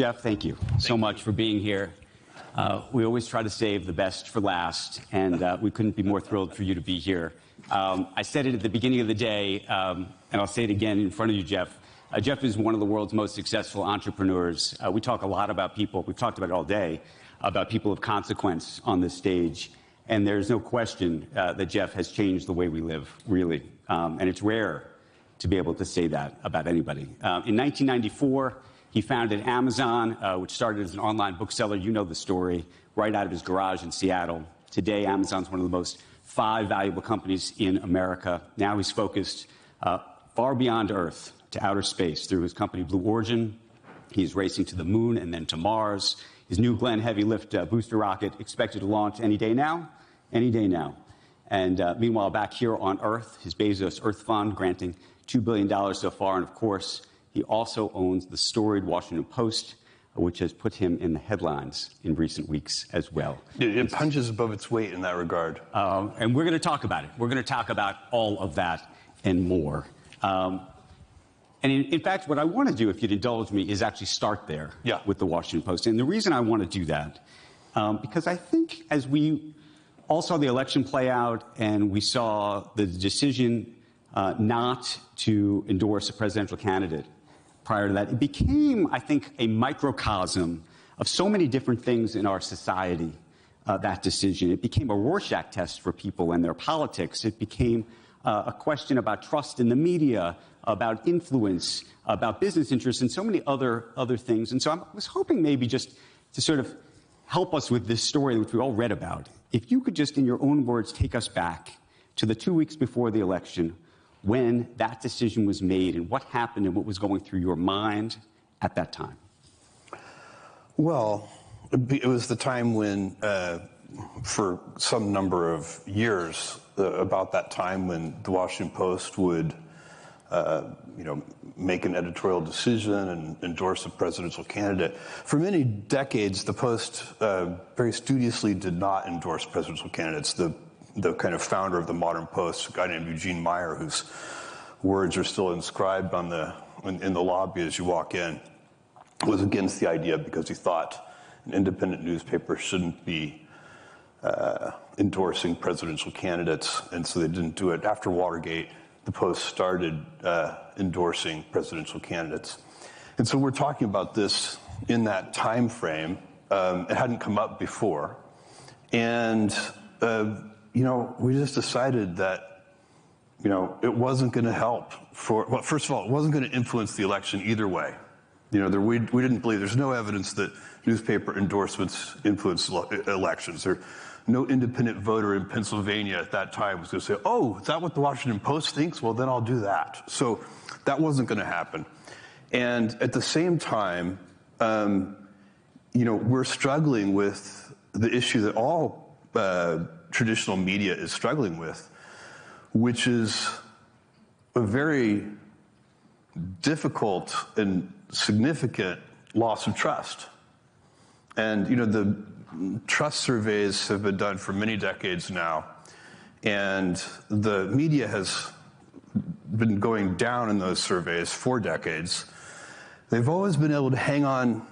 Jeff, thank you so much for being here. We always try to save the best for last, and we couldn't be more thrilled for you to be here. I said it at the beginning of the day, and I'll say it again in front of you, Jeff. Jeff is one of the world's most successful entrepreneurs. We talk a lot about people, we've talked about it all day, about people of consequence on this stage. And there's no question that Jeff has changed the way we live, really. And it's rare to be able to say that about anybody. In 1994, he founded Amazon, which started as an online bookseller. You know the story, right out of his garage in Seattle. Today, Amazon's one of the most 5 valuable companies in America. Now he's focused far beyond Earth to outer space through his company Blue Origin. He's racing to the moon and then to Mars. His new Glenn heavy lift booster rocket expected to launch any day now. Any day now. And meanwhile, back here on Earth, his Bezos Earth Fund granting $2 billion so far. And of course, he also owns the storied Washington Post, which has put him in the headlines in recent weeks as well. It punches above its weight in that regard. And we're going to talk about it. We're going to talk about all of that and more. And in fact, what I want to do, if you'd indulge me, is actually start there with the Washington Post. And the reason I want to do that, because I think as we all saw the election play out and we saw the decision not to endorse a presidential candidate prior to that, it became, I think, a microcosm of so many different things in our society, that decision. It became a Rorschach test for people and their politics. It became a question about trust in the media, about influence, about business interests, and so many other things. And so I was hoping maybe just to sort of help us with this story, which we all read about. If you could just, in your own words, take us back to the 2 weeks before the election when that decision was made and what happened and what was going through your mind at that time. Well, it was the time when, for some number of years, about that time when the Washington Post would make an editorial decision and endorse a presidential candidate. For many decades, the Post very studiously did not endorse presidential candidates. The kind of founder of the modern Post, a guy named Eugene Meyer, whose words are still inscribed on in the lobby as you walk in, was against the idea because he thought an independent newspaper shouldn't be endorsing presidential candidates, and so they didn't do it. After Watergate, the Post started endorsing presidential candidates. And so we're talking about this in that time frame. It hadn't come up before. And, we just decided that, it wasn't going to help well, first of all, it wasn't going to influence the election either way. We didn't believe, there's no evidence that newspaper endorsements influence elections. No independent voter in Pennsylvania at that time was going to say, oh, is that what the Washington Post thinks? Well, then I'll do that. So that wasn't going to happen. And at the same time, we're struggling with the issue that all traditional media is struggling with, which is a very difficult and significant loss of trust. And, the trust surveys have been done for many decades now, and the media has been going down in those surveys for decades. They've always been able to hang on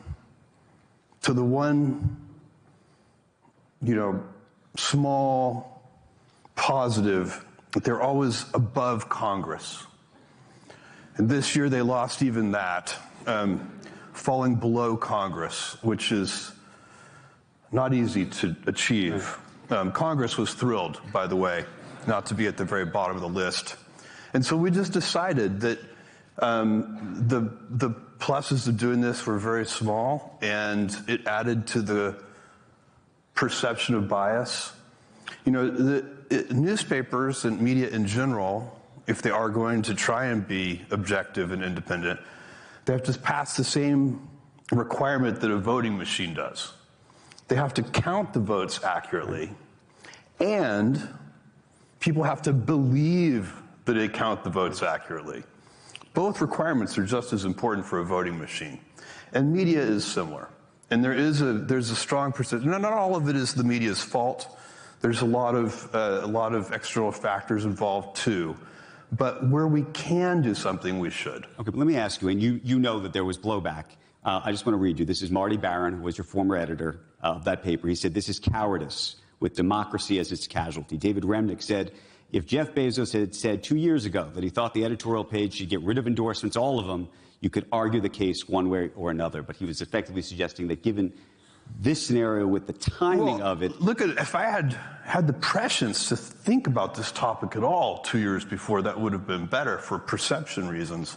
to the one, small positive, that they're always above Congress. And this year they lost even that, falling below Congress, which is not easy to achieve. Congress was thrilled, by the way, not to be at the very bottom of the list. And so we just decided that the pluses of doing this were very small, and it added to the perception of bias. Newspapers and media in general, if they are going to try and be objective and independent, they have to pass the same requirement that a voting machine does. They have to count the votes accurately, and people have to believe that they count the votes accurately. Both requirements are just as important for a voting machine. And media is similar. And there's a strong perception. Not all of it is the media's fault. There's a lot of external factors involved too. But where we can do something, we should. Okay, but let me ask you, and you know that there was blowback I just want to read you. This is Marty Barron, who was your former editor of that paper. He said, "This is cowardice with democracy as its casualty." David Remnick said, "If Jeff Bezos had said 2 years ago that he thought the editorial page should get rid of endorsements, all of them, you could argue the case one way or another." But he was effectively suggesting that given this scenario with the timing of it. Look at it. If I had the prescience to think about this topic at all 2 years before, that would have been better for perception reasons.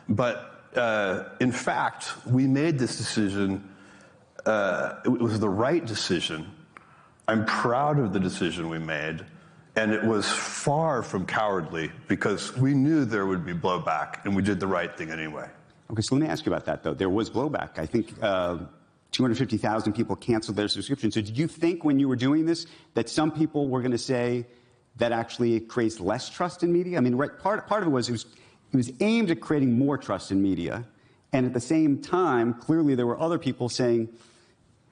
But in fact, we made this decision. It was the right decision. I'm proud of the decision we made. And it was far from cowardly because we knew there would be blowback, and we did the right thing anyway. Okay, so let me ask you about that, though. There was blowback. I think 250,000 people canceled their subscription. So did you think when you were doing this that some people were going to say that actually it creates less trust in media? I mean, part of it was aimed at creating more trust in media. And at the same time, clearly there were other people saying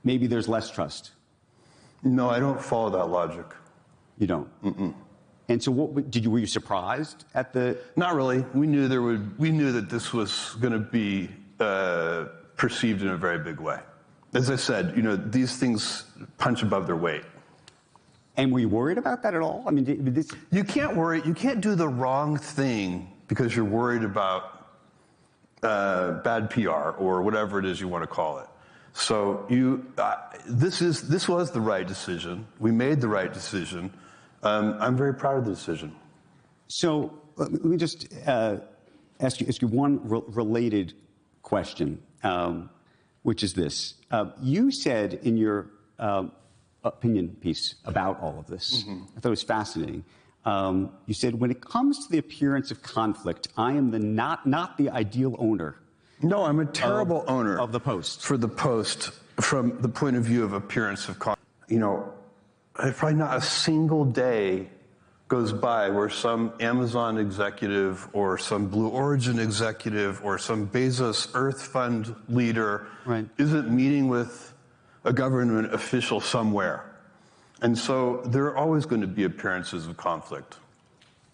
maybe there's less trust. No, I don't follow that logic. You don't? Mm-mm. And so were you surprised at the? Not really. We knew that this was going to be perceived in a very big way. As I said, these things punch above their weight. And were you worried about that at all? I mean, you can't worry. You can't do the wrong thing because you're worried about bad PR or whatever it is you want to call it. So this was the right decision. We made the right decision. I'm very proud of the decision. So let me just ask you one related question, which is this. You said in your opinion piece about all of this, I thought it was fascinating. You said, when it comes to the appearance of conflict, I am not the ideal owner. No, I'm a terrible owner of the Post. For the Post, from the point of view of appearance of conflict. Probably not a single day goes by where some Amazon executive or some Blue Origin executive or some Bezos Earth Fund leader isn't meeting with a government official somewhere. And so there are always going to be appearances of conflict.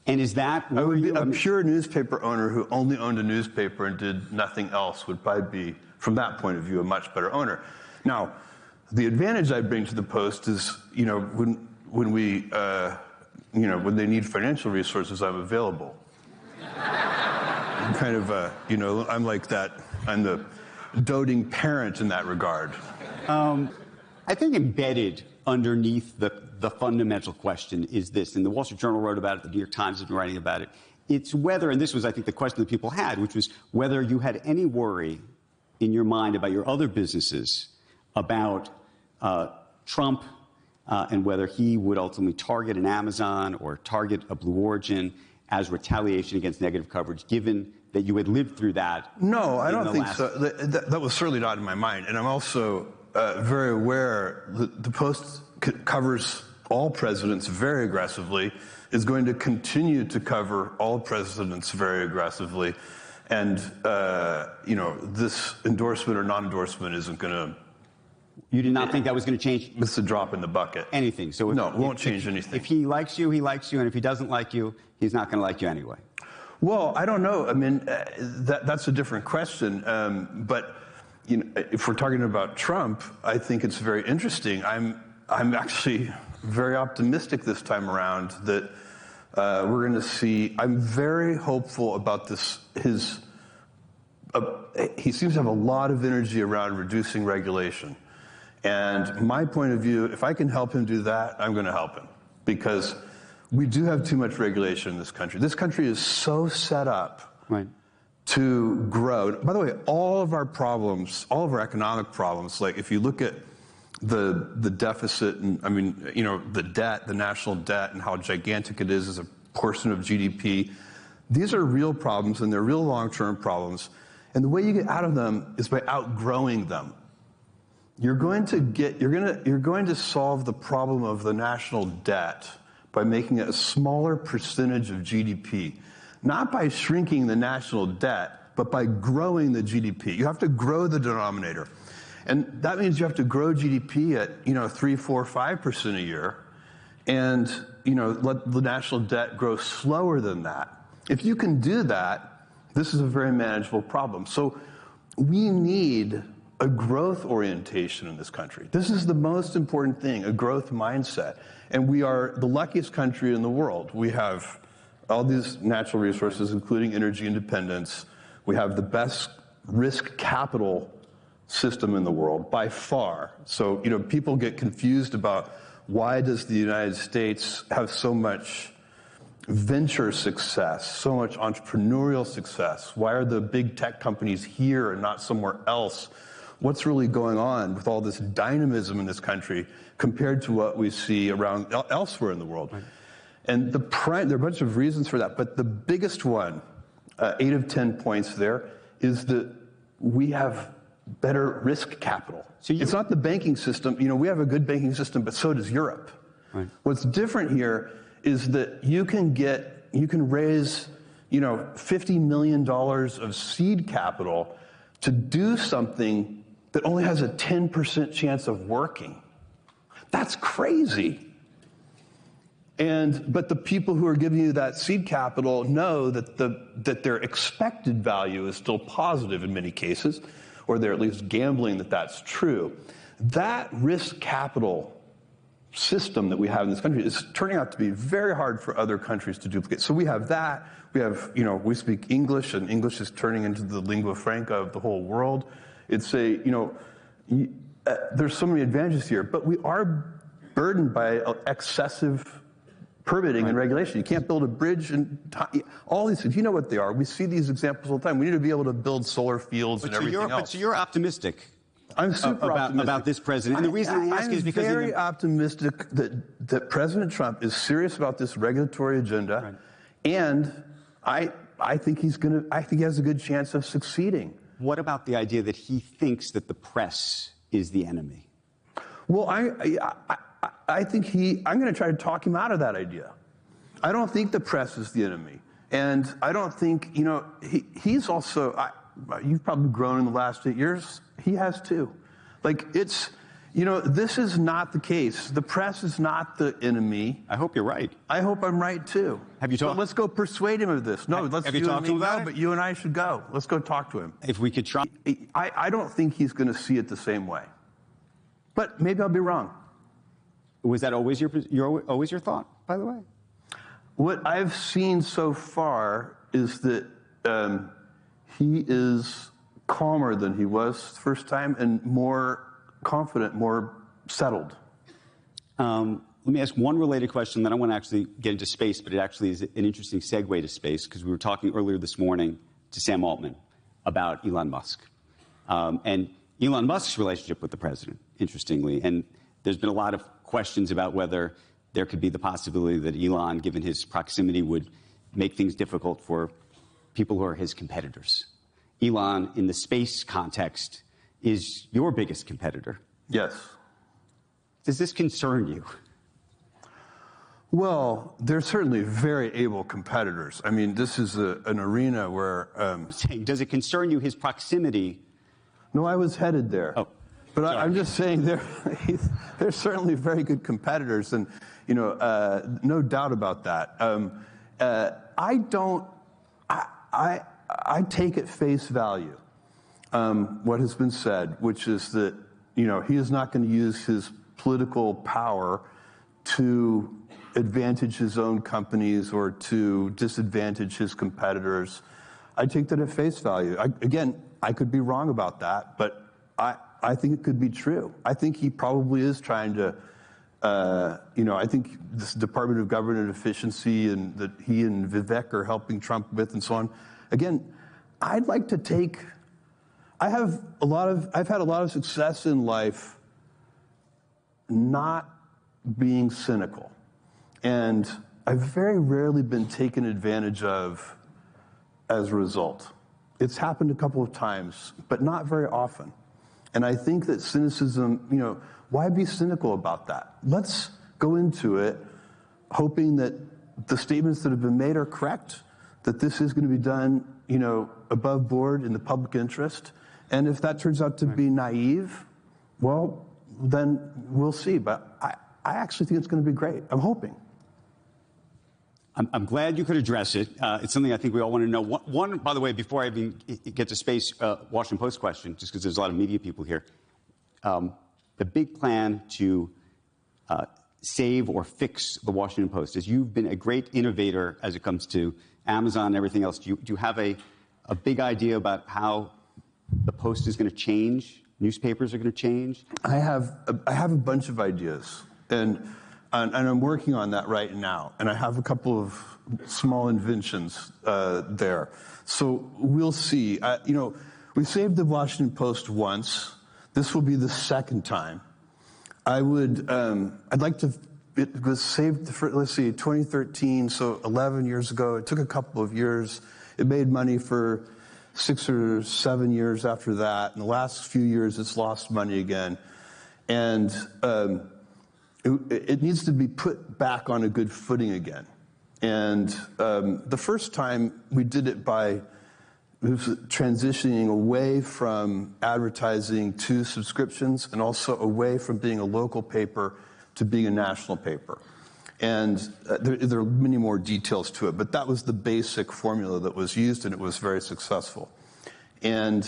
And is that I would be a pure newspaper owner who only owned a newspaper and did nothing else would probably be, from that point of view, a much better owner. Now, the advantage I bring to the Post is, when they need financial resources, I'm available. I'm kind of, I'm like that. I'm the doting parent in that regard. I think embedded underneath the fundamental question is this, and the Wall Street Journal wrote about it, the New York Times has been writing about it. It's whether, and this was, I think, the question that people had, which was whether you had any worry in your mind about your other businesses, about Trump, and whether he would ultimately target an Amazon or target a Blue Origin as retaliation against negative coverage, given that you had lived through that. No, I don't think so. That was certainly not in my mind. And I'm also very aware that the Post covers all presidents very aggressively, is going to continue to cover all presidents very aggressively. And, this endorsement or non-endorsement isn't going to... You did not think that was going to change? It's a drop in the bucket. Anything. So no, it won't change anything. If he likes you, he likes you. And if he doesn't like you, he's not going to like you anyway. Well, I don't know. I mean, that's a different question. But if we're talking about Trump, I think it's very interesting. I'm actually very optimistic this time around that we're going to see. I'm very hopeful about this. He seems to have a lot of energy around reducing regulation. And my point of view, if I can help him do that, I'm going to help him. Because we do have too much regulation in this country. This country is so set up to grow. By the way, all of our problems, all of our economic problems, like if you look at the deficit, and the debt, the national debt, and how gigantic it is as a portion of GDP, these are real problems, and they're real long-term problems. And the way you get out of them is by outgrowing them. You're going to solve the problem of the national debt by making it a smaller percentage of GDP, not by shrinking the national debt, but by growing the GDP. You have to grow the denominator. And that means you have to grow GDP at 3, 4, 5% a year, and let the national debt grow slower than that. If you can do that, this is a very manageable problem. So we need a growth orientation in this country. This is the most important thing, a growth mindset. And we are the luckiest country in the world. We have all these natural resources, including energy independence. We have the best risk capital system in the world by far. So, people get confused about why does the United States have so much venture success, so much entrepreneurial success? Why are the big tech companies here and not somewhere else? What's really going on with all this dynamism in this country compared to what we see around elsewhere in the world? Right. And there are a bunch of reasons for that, but the biggest one, 8 of 10 points there, is that we have better risk capital. So it's not the banking system. We have a good banking system, but so does Europe. Right. What's different here is that you can raise, $50 million of seed capital to do something that only has a 10% chance of working. That's crazy. But the people who are giving you that seed capital know that their expected value is still positive in many cases, or they're at least gambling that that's true. That risk capital system that we have in this country is turning out to be very hard for other countries to duplicate. So we have that. We have, we speak English, and English is turning into the lingua franca of the whole world. It's there's so many advantages here, but we are burdened by excessive permitting and regulation. You can't build a bridge and all these things. You know what they are. We see these examples all the time. We need to be able to build solar fields and everything else. But so you're optimistic. I'm super optimistic about this president. And the reason I ask is because I'm very optimistic that President Trump is serious about this regulatory agenda, right. And I think he has a good chance of succeeding. What about the idea that he thinks that the press is the enemy? Well, I think I'm going to try to talk him out of that idea. I don't think the press is the enemy. And I don't think, he's also, you've probably grown in the last 8 years. He has too. This is not the case. The press is not the enemy. I hope you're right. I hope I'm right too. Have you talked? So let's go persuade him of this. No, let's have you talked to him about it? But you and I should go. Let's go talk to him. If we could try. I don't think he's going to see it the same way. But maybe I'll be wrong. Was that always your thought, by the way? What I've seen so far is that he is calmer than he was the first time and more confident, more settled. Let me ask one related question, then I want to actually get into space, but it actually is an interesting segue to space, because we were talking earlier this morning to Sam Altman about Elon Musk. And Elon Musk's relationship with the president, interestingly, and there's been a lot of questions about whether there could be the possibility that Elon, given his proximity, would make things difficult for people who are his competitors. Elon, in the space context, is your biggest competitor. Yes. Does this concern you? Well, they're certainly very able competitors. I mean, this is an arena where... Does it concern you, his proximity? No, I was headed there. Oh. But I'm just saying they're certainly very good competitors, and no doubt about that. I take at face value what has been said, which is that he is not going to use his political power to advantage his own companies or to disadvantage his competitors. I take that at face value. I could be wrong about that, but I think it could be true. I think he probably is trying to, I think this Department of Government Efficiency and that he and Vivek are helping Trump with and so on. Again, I've had a lot of success in life not being cynical. And I've very rarely been taken advantage of as a result. It's happened a couple of times, but not very often. And I think that cynicism, why be cynical about that? Let's go into it hoping that the statements that have been made are correct, that this is going to be done, above board in the public interest. And if that turns out to be naive, well, then we'll see. But I actually think it's going to be great. I'm hoping. I'm glad you could address it. It's something I think we all want to know. One, by the way, before I even get to space, Washington Post question, just because there's a lot of media people here. The big plan to save or fix the Washington Post, as you've been a great innovator as it comes to Amazon and everything else. Do you have a big idea about how the Post is going to change? Newspapers are going to change? I have a bunch of ideas, and I'm working on that right now. And I have a couple of small inventions there. So we'll see. We saved the Washington Post once. This will be the second time. I'd like to. It was saved for, let's see, 2013, so 11 years ago. It took a couple of years. It made money for 6 or 7 years after that. In the last few years, it's lost money again. And it needs to be put back on a good footing again. And the first time we did it by transitioning away from advertising to subscriptions, and also away from being a local paper to being a national paper. And there are many more details to it, but that was the basic formula that was used, and it was very successful. And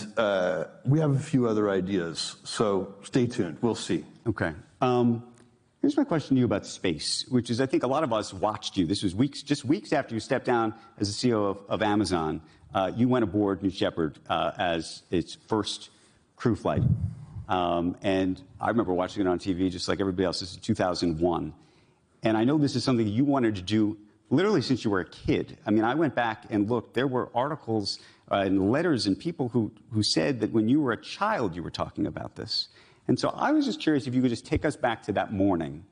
we have a few other ideas, so stay tuned. We'll see. Okay. Here's my question to you about space, which is, I think a lot of us watched you. This was just weeks after you stepped down as the CEO of Amazon. You went aboard New Shepard as its first crew flight. And I remember watching it on TV just like everybody else. This is 2001. And I know this is something you wanted to do literally since you were a kid. I mean, I went back and looked. There were articles and letters and people who said that when you were a child, you were talking about this. And so I was just curious if you could just take us back to that morning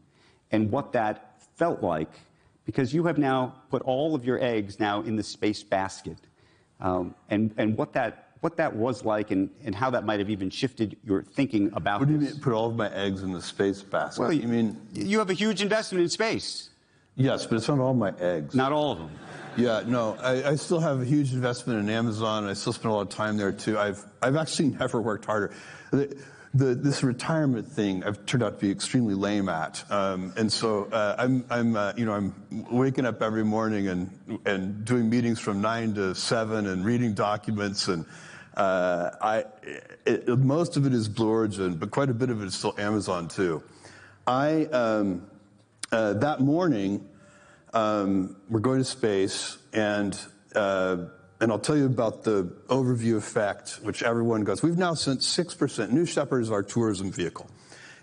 and what that felt like, because you have now put all of your eggs now in the space basket, and what that was like, and how that might have even shifted your thinking about What do you this. mean, put all of my eggs in the space basket? Well, you mean you have a huge investment in space. Yes, but it's not all my eggs. Not all of them. Yeah, no, I still have a huge investment in Amazon. I still spend a lot of time there too. I've actually never worked harder. This retirement thing I've turned out to be extremely lame at, and so I'm waking up every morning and doing meetings from 9 to 7 and reading documents, and most of it is Blue Origin, but quite a bit of it is still Amazon too. That morning, we're going to space, and I'll tell you about the overview effect, which everyone goes. We've now sent 6%. New Shepard is our tourism vehicle.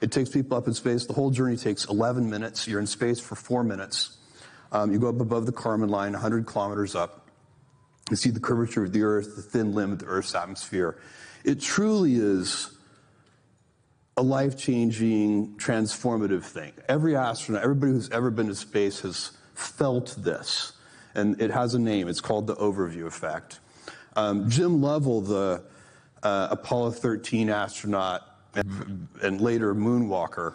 It takes people up in space. The whole journey takes 11 minutes. You're in space for 4 minutes. You go up above the Kármán line, 100 kilometers up. You see the curvature of the Earth, the thin limb of the Earth's atmosphere. It truly is a life-changing, transformative thing. Every astronaut, everybody who's ever been to space has felt this. And it has a name. It's called the overview effect. Jim Lovell, the Apollo 13 astronaut and later moonwalker,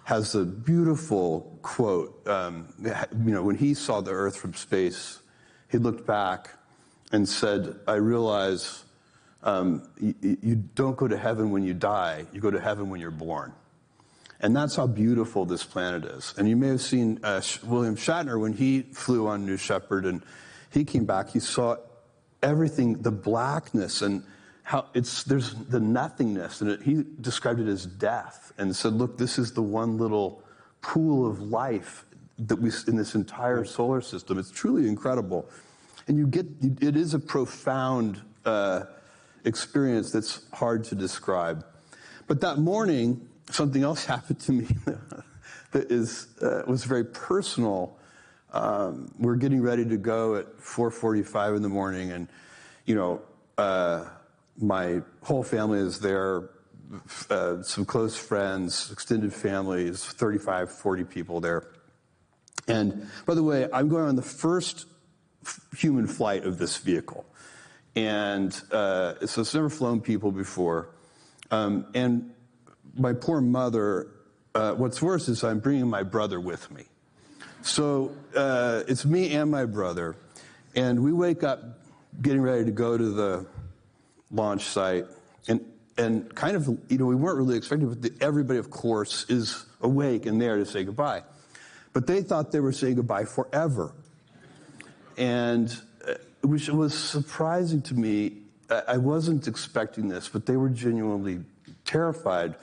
has a beautiful quote. When he saw the Earth from space, he looked back and said, "I realize you don't go to heaven when you die. You go to heaven when you're born." And that's how beautiful this planet is. And you may have seen William Shatner when he flew on New Shepard, and he came back. He saw everything, the blackness, and how there's the nothingness. And he described it as death, and said, "Look, this is the one little pool of life that we in this entire solar system." It's truly incredible, and it is a profound experience that's hard to describe. But that morning, something else happened to me that was very personal. We're getting ready to go at 4:45 in the morning, and my whole family is there, some close friends, extended families, 35, 40 people there. And by the way, I'm going on the first human flight of this vehicle, and so it's never flown people before, and my poor mother, what's worse is I'm bringing my brother with me. So it's me and my brother, and we wake up getting ready to go to the launch site, and kind of, we weren't really expecting it, but everybody, of course, is awake and there to say goodbye. But they thought they were saying goodbye forever. and which was surprising to me. I wasn't expecting this, but they were genuinely terrified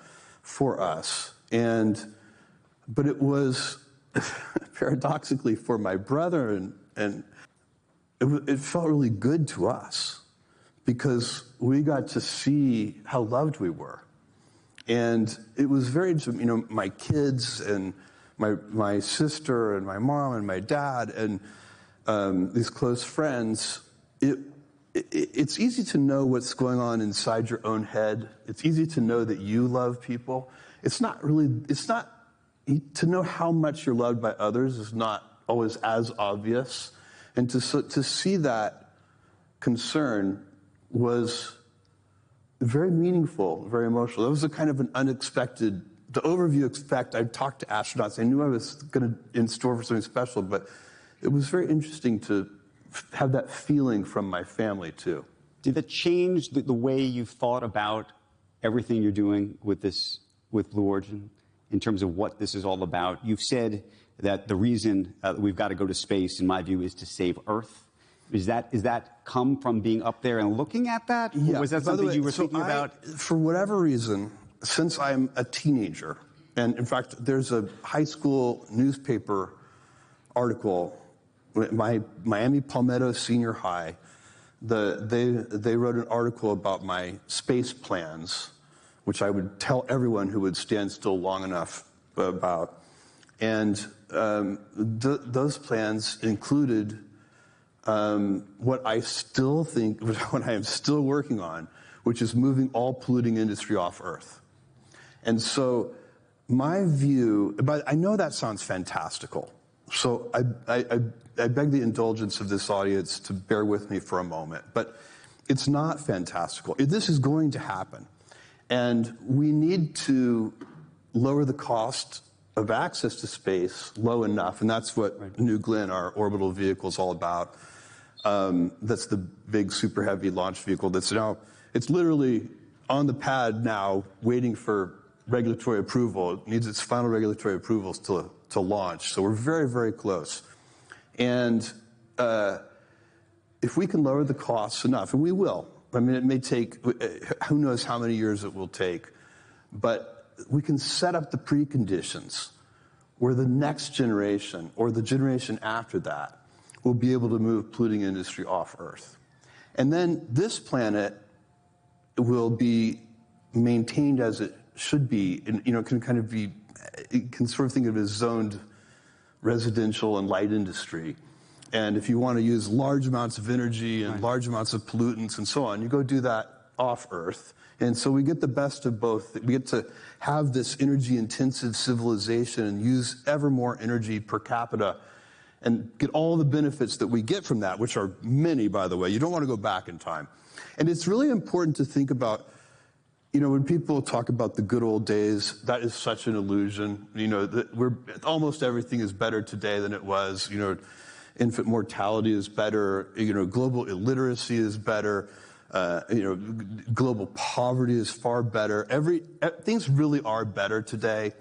for us. But it was paradoxically for my brother, and it felt really good to us because we got to see how loved we were. And it was very interesting, you know, my kids and my sister and my mom and my dad and these close friends, it's easy to know what's going on inside your own head. It's easy to know that you love people. It's not to know how much you're loved by others is not always as obvious. And to see that concern was very meaningful, very emotional. It was a kind of an unexpected, the overview effect. I talked to astronauts. I knew I was going to in store for something special, but it was very interesting to have that feeling from my family too. Did that change the way you thought about everything you're doing with Blue Origin in terms of what this is all about? You've said that the reason that we've got to go to space, in my view, is to save Earth. Is that come from being up there and looking at that? Yeah. Or was that something you were thinking about? For whatever reason, since I'm a teenager, and in fact, there's a high school newspaper article, my Miami Palmetto Senior High, they wrote an article about my space plans, which I would tell everyone who would stand still long enough about. And those plans included what I am still working on, which is moving all polluting industry off Earth. And so my view, but I know that sounds fantastical. So I beg the indulgence of this audience to bear with me for a moment. But it's not fantastical. This is going to happen. And we need to lower the cost of access to space low enough, and that's what New Glenn, our orbital vehicle, is all about. That's the big super heavy launch vehicle that's now, it's literally on the pad now waiting for regulatory approval. It needs its final regulatory approvals to launch. So we're very, very close. And if we can lower the costs enough, and we will, I mean, it may take, who knows how many years it will take, but we can set up the preconditions where the next generation or the generation after that will be able to move polluting industry off Earth. And then this planet will be maintained as it should be, and can kind of be, you can sort of think of it as zoned residential and light industry. And if you want to use large amounts of energy and large amounts of pollutants and so on, you go do that off Earth. And so we get the best of both. We get to have this energy-intensive civilization and use ever more energy per capita and get all the benefits that we get from that, which are many, by the way. You don't want to go back in time. And it's really important to think about, when people talk about the good old days, that is such an illusion. That almost everything is better today than it was. Infant mortality is better. Global illiteracy is better. Global poverty is far better. Things really are better today.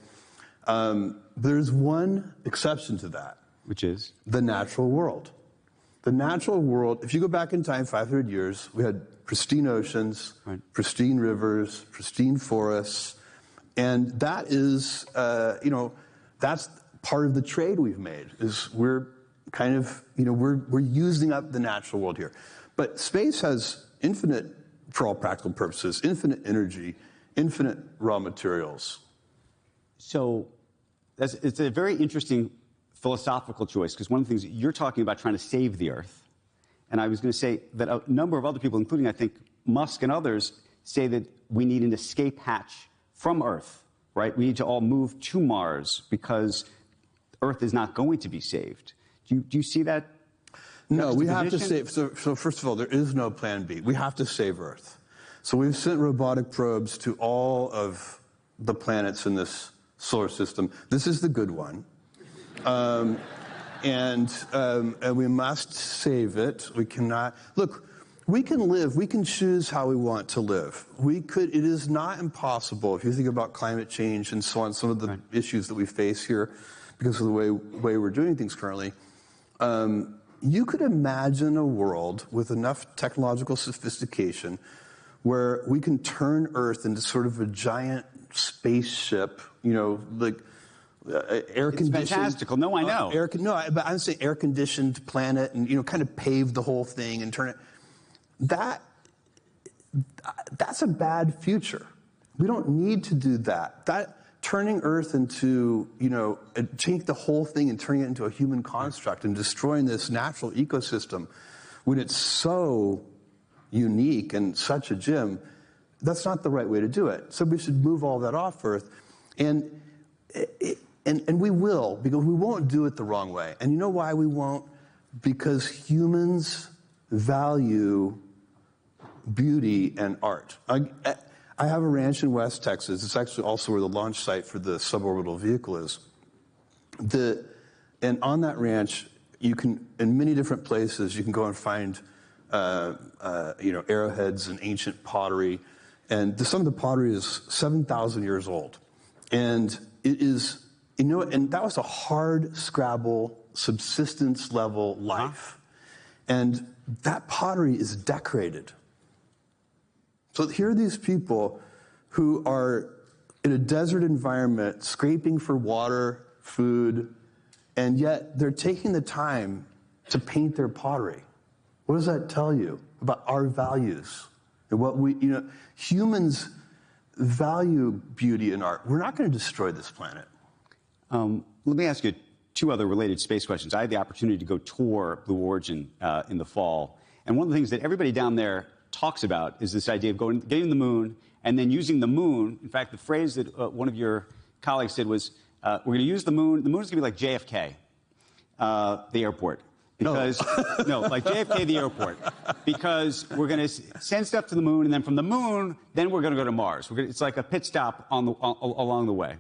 There's one exception to that. Which is? The natural world. The natural world, if you go back in time 500 years, we had pristine oceans, pristine rivers, pristine forests. And that is, that's part of the trade we've made, is we're kind of, we're using up the natural world here. But space has infinite, for all practical purposes, infinite energy, infinite raw materials. So it's a very interesting philosophical choice, because one of the things you're talking about trying to save the Earth, and I was going to say that a number of other people, including I think Musk and others, say that we need an escape hatch from Earth, right? We need to all move to Mars because Earth is not going to be saved. Do you see that? No, we have to save. So first of all, there is no plan B. We have to save Earth. So we've sent robotic probes to all of the planets in this solar system. This is the good one. And we must save it. We cannot, look, we can live, we can choose how we want to live. It is not impossible, if you think about climate change and so on, some of the issues that we face here because of the way we're doing things currently, you could imagine a world with enough technological sophistication where we can turn Earth into sort of a giant spaceship, like air-conditioned. It's fantastical. No, I know. But I'm saying air-conditioned planet and, kind of pave the whole thing and turn it. That's a bad future. We don't need to do that. Turning Earth into, take the whole thing and turning it into a human construct and destroying this natural ecosystem when it's so unique and such a gem, that's not the right way to do it. So we should move all that off Earth. And we will, because we won't do it the wrong way. And you know why we won't? Because humans value beauty and art. I have a ranch in West Texas. It's actually also where the launch site for the suborbital vehicle is. And on that ranch, you can, in many different places, you can go and find, arrowheads and ancient pottery. And some of the pottery is 7,000 years old. And it is, and that was a hard scrabble, subsistence level life. And that pottery is decorated. So here are these people who are in a desert environment, scraping for water, food, and yet they're taking the time to paint their pottery. What does that tell you about our values? And what humans value beauty and art. We're not going to destroy this planet. Let me ask you two other related space questions. I had the opportunity to go tour Blue Origin in the fall. And one of the things that everybody down there talks about is this idea of getting to the moon and then using the moon. In fact, the phrase that one of your colleagues said was, we're going to use the moon. The moon is going to be like JFK, the airport. Because, like JFK, the airport. Because we're going to send stuff to the moon, and then from the moon, then we're going to go to Mars. It's like a pit stop along the way.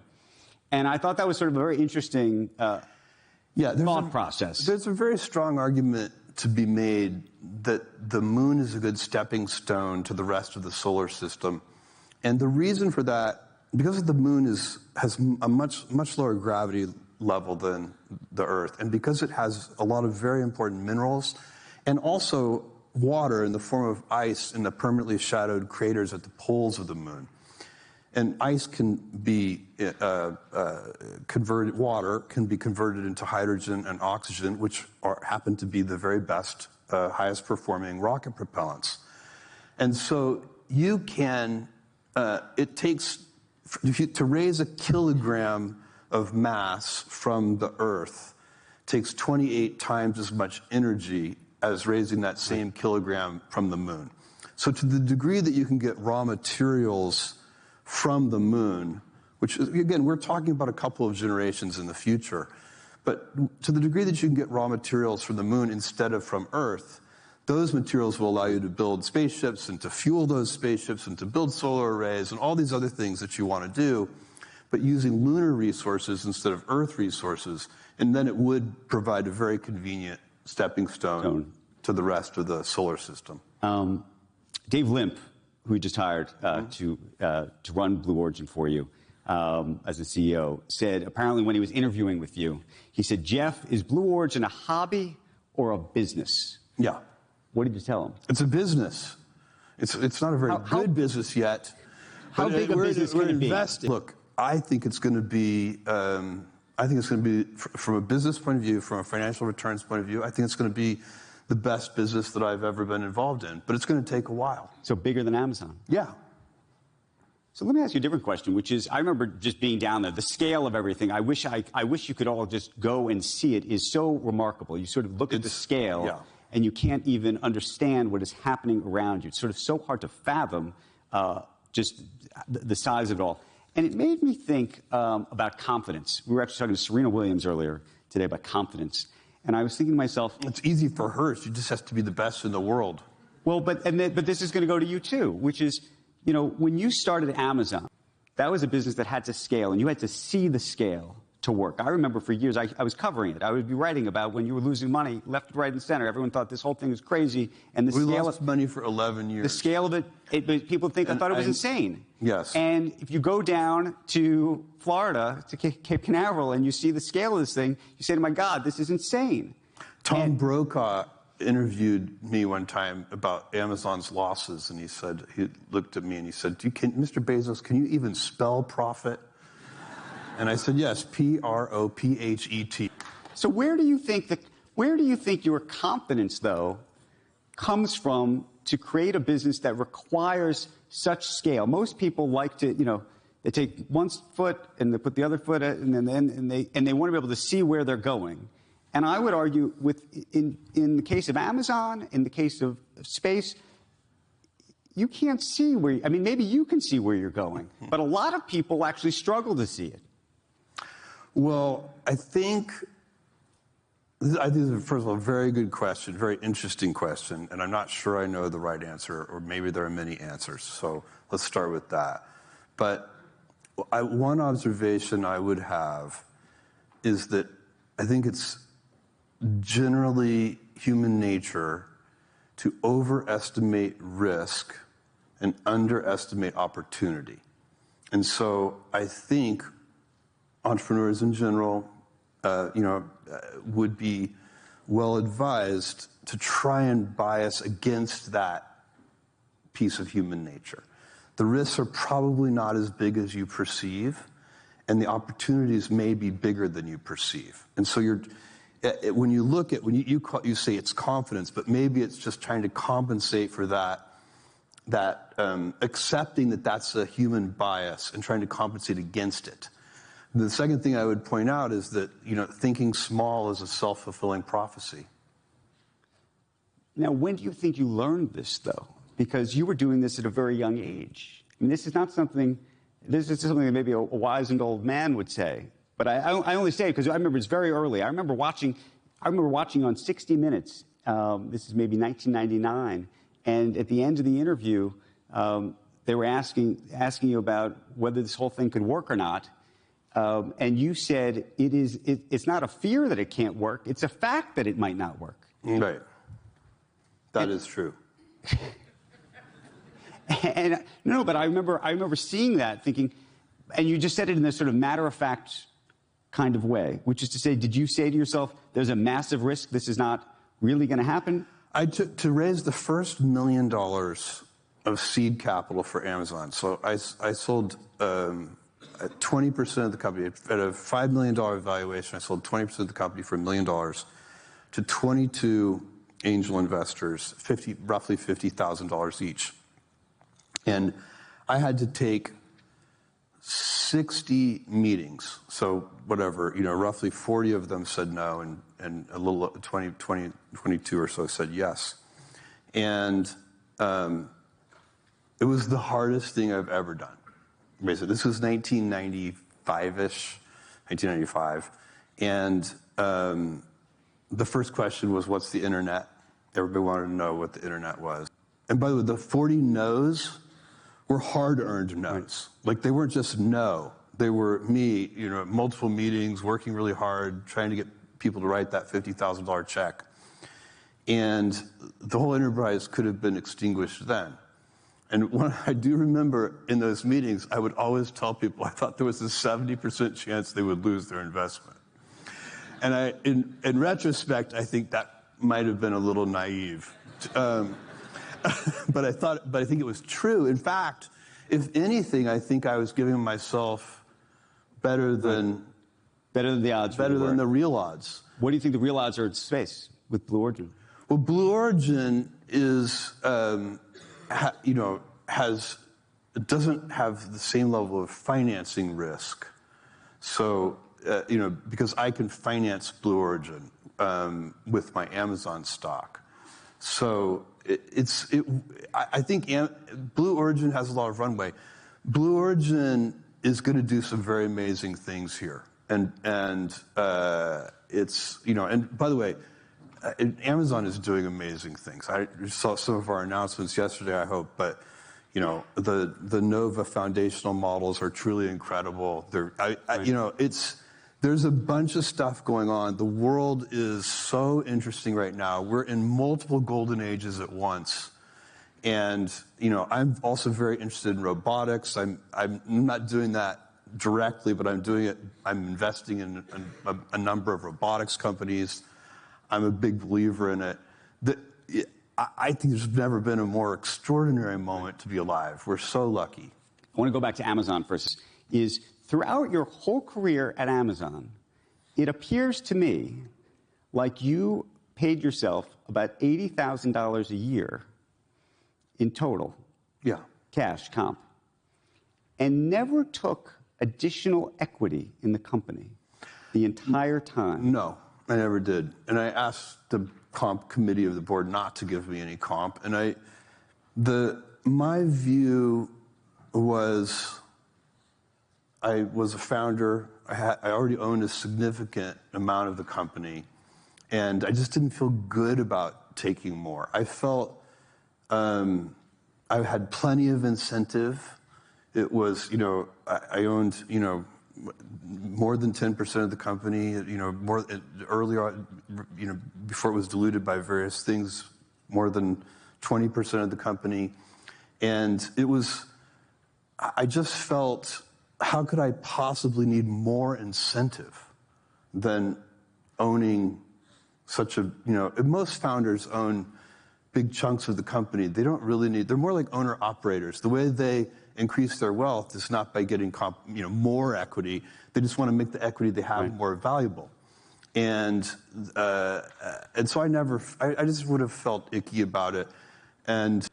And I thought that was sort of a very interesting thought process. There's a very strong argument to be made that the moon is a good stepping stone to the rest of the solar system. And the reason for that, because the moon has a much lower gravity level than the Earth, and because it has a lot of very important minerals, and also water in the form of ice in the permanently shadowed craters at the poles of the moon. And ice can be water can be converted into hydrogen and oxygen, which happen to be the very best, highest performing rocket propellants. And so you can, it takes, to raise a kilogram of mass from the Earth takes 28 times as much energy as raising that same kilogram from the moon. So to the degree that you can get raw materials from the moon, which, again, we're talking about a couple of generations in the future, but to the degree that you can get raw materials from the moon instead of from Earth, those materials will allow you to build spaceships and to fuel those spaceships and to build solar arrays and all these other things that you want to do, but using lunar resources instead of Earth resources, and then it would provide a very convenient stepping stone to the rest of the solar system. Dave Limp, who we just hired to run Blue Origin for you as the CEO, said apparently when he was interviewing with you, he said, Jeff, is Blue Origin a hobby or a business? Yeah. What did you tell him? It's a business. It's not a very good business yet. How big a business can it be? Look, I think it's going to be, from a business point of view, from a financial returns point of view, I think it's going to be the best business that I've ever been involved in. But it's going to take a while. So bigger than Amazon? Yeah. So let me ask you a different question, which is, I remember just being down there, the scale of everything. I wish you could all just go and see it. Is so remarkable. You sort of look at the scale, and you can't even understand what is happening around you. It's sort of so hard to fathom just the size of it all. And it made me think about confidence. We were actually talking to Serena Williams earlier today about confidence. And I was thinking to myself, it's easy for her. She just has to be the best in the world. Well, but this is going to go to you too, which is, when you started Amazon, that was a business that had to scale, and you had to see the scale to work. I remember for years I was covering it. I would be writing about when you were losing money left, right, and center. Everyone thought this whole thing was crazy, and we lost money for 11 years. The scale of it people I thought it was insane. Yes. And if you go down to Florida, to Cape Canaveral, and you see the scale of this thing, you say, "My God, this is insane." Tom Brokaw interviewed me one time about Amazon's losses, and he looked at me and he said, Mr. Bezos, can you even spell profit? And I said, yes, P-R-O-P-H-E-T. So where do you think your confidence, though, comes from to create a business that requires such scale? Most people like to, they take one foot and they put the other foot and they want to be able to see where they're going. And I would argue in the case of Amazon, in the case of space, you can't see maybe you can see where you're going, but a lot of people actually struggle to see it. Well, I think this is, first of all, a very good question, very interesting question, and I'm not sure I know the right answer, or maybe there are many answers, so let's start with that. But one observation I would have is that I think it's generally human nature to overestimate risk and underestimate opportunity. And so I think entrepreneurs in general, would be well advised to try and bias against that piece of human nature. The risks are probably not as big as you perceive, and the opportunities may be bigger than you perceive. And so when you look at, you say it's confidence, but maybe it's just trying to compensate for that accepting that that's a human bias and trying to compensate against it. The second thing I would point out is that, thinking small is a self-fulfilling prophecy. Now, when do you think you learned this, though? Because you were doing this at a very young age. I mean, this is something that maybe a wizened old man would say. But I only say it because I remember it's very early. I remember watching on 60 Minutes. This is maybe 1999. And at the end of the interview, they were asking you about whether this whole thing could work or not. And you said it's not a fear that it can't work. It's a fact that it might not work. Right. That is true. And no, but I remember seeing that, thinking, and you just said it in this sort of matter-of-fact kind of way, which is to say, did you say to yourself, there's a massive risk this is not really going to happen? To raise the first $1 million of seed capital for Amazon. So I sold 20% of the company at a $5 million valuation. I sold 20% of the company for $1 million to 22 angel investors, roughly $50,000 each. And I had to take 60 meetings. So whatever, roughly 40 of them said no, and a little 22 or so said yes. And it was the hardest thing I've ever done. Basically, this was 1995-ish, 1995. And the first question was, what's the internet? Everybody wanted to know what the internet was. And by the way, the 40 no's were hard-earned no's. Like, they weren't just no. They were me, multiple meetings, working really hard, trying to get people to write that $50,000 check. And the whole enterprise could have been extinguished then. And what I do remember in those meetings, I would always tell people I thought there was a 70% chance they would lose their investment. And in retrospect, I think that might have been a little naive. But I think it was true. In fact, if anything, I think I was giving myself better than the odds. Better than the real odds. What do you think the real odds are in space with Blue Origin? Well, Blue Origin is, doesn't have the same level of financing risk. So, because I can finance Blue Origin with my Amazon stock. So I think Blue Origin has a lot of runway. Blue Origin is going to do some very amazing things here, and it's and by the way, Amazon is doing amazing things. I saw some of our announcements yesterday, I hope, but the Nova foundational models are truly incredible. There's a bunch of stuff going on. The world is so interesting right now. We're in multiple golden ages at once. And, I'm also very interested in robotics. I'm not doing that directly, but I'm doing it. I'm investing in a number of robotics companies. I'm a big believer in it. I think there's never been a more extraordinary moment to be alive. We're so lucky. I want to go back to Amazon for a second. Is throughout your whole career at Amazon, it appears to me like you paid yourself about $80,000 a year in total. Yeah. Cash comp. And never took additional equity in the company the entire time. No, I never did. And I asked the comp committee of the board not to give me any comp. And my view was, I was a founder. I already owned a significant amount of the company. And I just didn't feel good about taking more. I felt I had plenty of incentive. It was, I owned, more than 10% of the company, more earlier, before it was diluted by various things, more than 20% of the company. And I just felt, how could I possibly need more incentive than owning such a, most founders own big chunks of the company. They don't really need, they're more like owner operators. The way they increase their wealth is not by getting more equity. They just want to make the equity they have more valuable. And so I just would have felt icky about it. And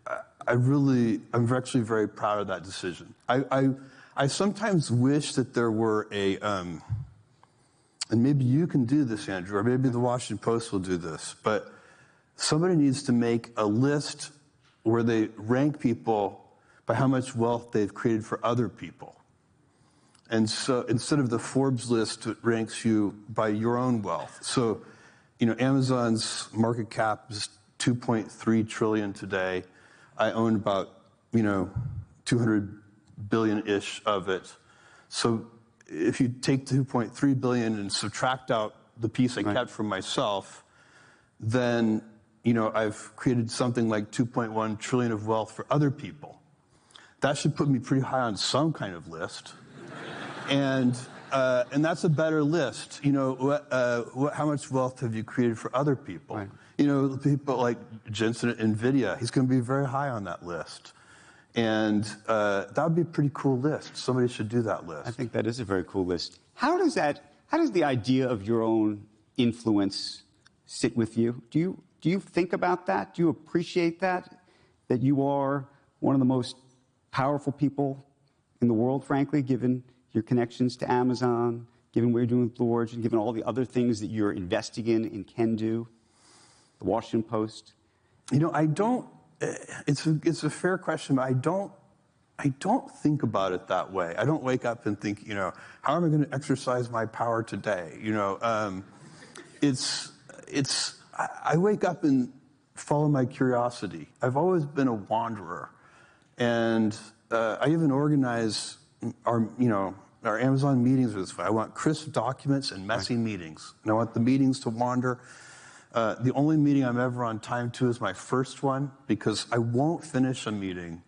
I'm actually very proud of that decision. I sometimes wish that there were and maybe you can do this, Andrew, or maybe the Washington Post will do this, but somebody needs to make a list where they rank people by how much wealth they've created for other people. And so instead of the Forbes list, it ranks you by your own wealth. So, Amazon's market cap is $2.3 trillion today. I own about, 200 billion-ish of it. So if you take $2.3 billion and subtract out the piece I kept for myself, then, I've created something like $2.1 trillion of wealth for other people. That should put me pretty high on some kind of list. And that's a better list. How much wealth have you created for other people? Right. People like Jensen at NVIDIA, he's going to be very high on that list. And that would be a pretty cool list. Somebody should do that list. I think that is a very cool list. How does the idea of your own influence sit with you? Do you think about that? Do you appreciate that you are one of the most powerful people in the world, frankly, given your connections to Amazon, given what you're doing with Blue Origin, given all the other things that you're investing in and can do, the Washington Post? I don't. It's a fair question, but I don't think about it that way. I don't wake up and think, how am I going to exercise my power today? I wake up and follow my curiosity. I've always been a wanderer. And I even organize our Amazon meetings this way. I want crisp documents and messy meetings. And I want the meetings to wander. The only meeting I'm ever on time to is my first one, because I won't finish a meeting